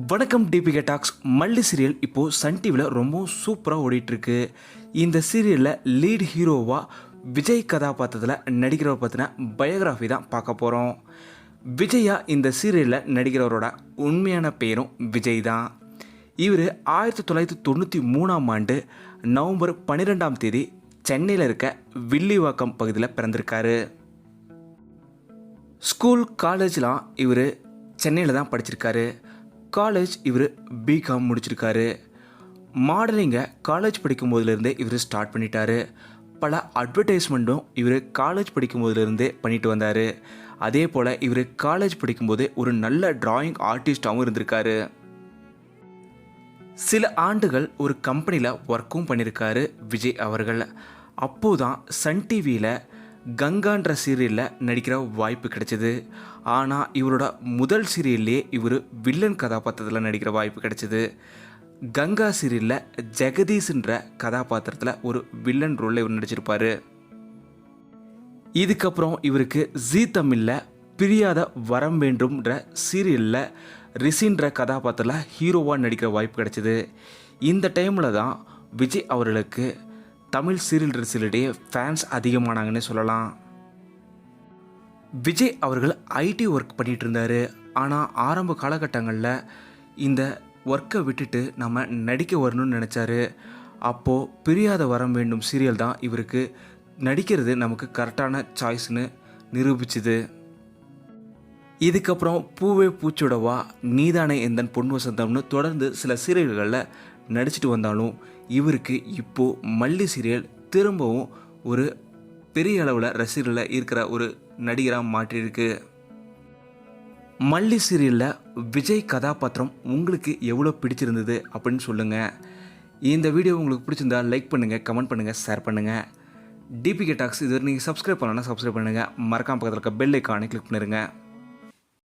வணக்கம் DPK tax. மல்லி serial இப்போது சன் டிவியில் ரொம்ப சூப்பராக ஓடிட்டுருக்கு. இந்த சீரியலில் லீட் ஹீரோவாக விஜய் கதாபாத்திரத்தில் நடிக்கிறவர் பற்றின பயோகிராஃபி தான் பார்க்க போகிறோம். விஜயா இந்த சீரியலில் நடிக்கிறவரோட உண்மையான பேரும் விஜய் தான். இவர் 1993 நவம்பர் 12 சென்னையில் இருக்க வில்லிவாக்கம் பகுதியில் பிறந்திருக்காரு. ஸ்கூல் காலேஜ்லாம் இவர் சென்னையில் தான் படிச்சிருக்காரு. காலேஜ் இவர் பிகாம் முடிச்சிருக்காரு. மாடலிங்கை காலேஜ் படிக்கும் போதுலேருந்தே இவர் ஸ்டார்ட் பண்ணிட்டாரு. பல அட்வர்டைஸ்மெண்ட்டும் இவர் காலேஜ் படிக்கும் போதுலேருந்தே பண்ணிட்டு வந்தார். அதே போல் இவர் காலேஜ் படிக்கும்போது ஒரு நல்ல டிராயிங் ஆர்டிஸ்டாகவும் இருந்திருக்காரு. சில ஆண்டுகள் ஒரு கம்பெனியில் ஒர்க்கும் பண்ணியிருக்காரு விஜய் அவர்கள். அப்போதான் சன் டிவியில் கங்கான்ற சீரியலில் நடிக்கிற வாய்ப்பு கிடைச்சிது. ஆனால் இவரோட முதல் சீரியல்லே இவர் வில்லன் கதாபாத்திரத்தில் நடிக்கிற வாய்ப்பு கிடைச்சிது. கங்கா சீரியலில் ஜெகதீஷ்ன்ற கதாபாத்திரத்தில் ஒரு வில்லன் ரோலில் இவர் நடிச்சிருப்பார். இதுக்கப்புறம் இவருக்கு ஜீ தமிழில் பிரியாத வரம் வேண்டும்ன்ற சீரியலில் ரிஷின்ற கதாபாத்திரத்தில் ஹீரோவாக நடிக்கிற வாய்ப்பு கிடைச்சிது. இந்த டைமில் தான் விஜய் அவர்களுக்கு தமிழ் சீரியல் இண்டஸ்ட்ரியிலேயே ஃபேன்ஸ் அதிகமானாங்கன்னு சொல்லலாம். விஜய் அவர்கள் ஐடி ஒர்க் பண்ணிகிட்டு இருந்தார். ஆனால் ஆரம்ப காலகட்டங்களில் இந்த ஒர்க்கை விட்டுட்டு நம்ம நடிக்க வரணும்னு நினச்சாரு. அப்போது பிரியாத வரம் வேண்டும் சீரியல் தான் இவருக்கு நடிக்கிறது நமக்கு கரெக்டான சாய்ஸ்னு நிரூபிச்சுது. இதுக்கப்புறம் பூவே பூச்சோடவா, நீதானே எந்தன் பொன் வசந்தம்னு தொடர்ந்து சில சீரியல்களில் நடிச்சிட்டு வந்தாலும் இவருக்கு இப்போது மல்லி சீரியல் திரும்பவும் ஒரு பெரிய அளவில் ரசிகர்களில் இருக்கிற ஒரு நடிகராக மாற்றியிருக்கு. மல்லி சீரியலில் விஜய் கதாபாத்திரம் உங்களுக்கு எவ்வளோ பிடிச்சிருந்தது அப்படின்னு சொல்லுங்கள். இந்த வீடியோ உங்களுக்கு பிடிச்சிருந்தா லைக் பண்ணுங்கள், கமெண்ட் பண்ணுங்கள், ஷேர் பண்ணுங்கள். டிபிகே டாக்ஸ் இதுவரை நீங்கள் சப்ஸ்கிரைப் பண்ணலன்னா சப்ஸ்கிரைப் பண்ணுங்கள். மறக்காம பக்கத்தில் இருக்க பெல் ஐக்கானை கிளிக் பண்ணிடுங்க.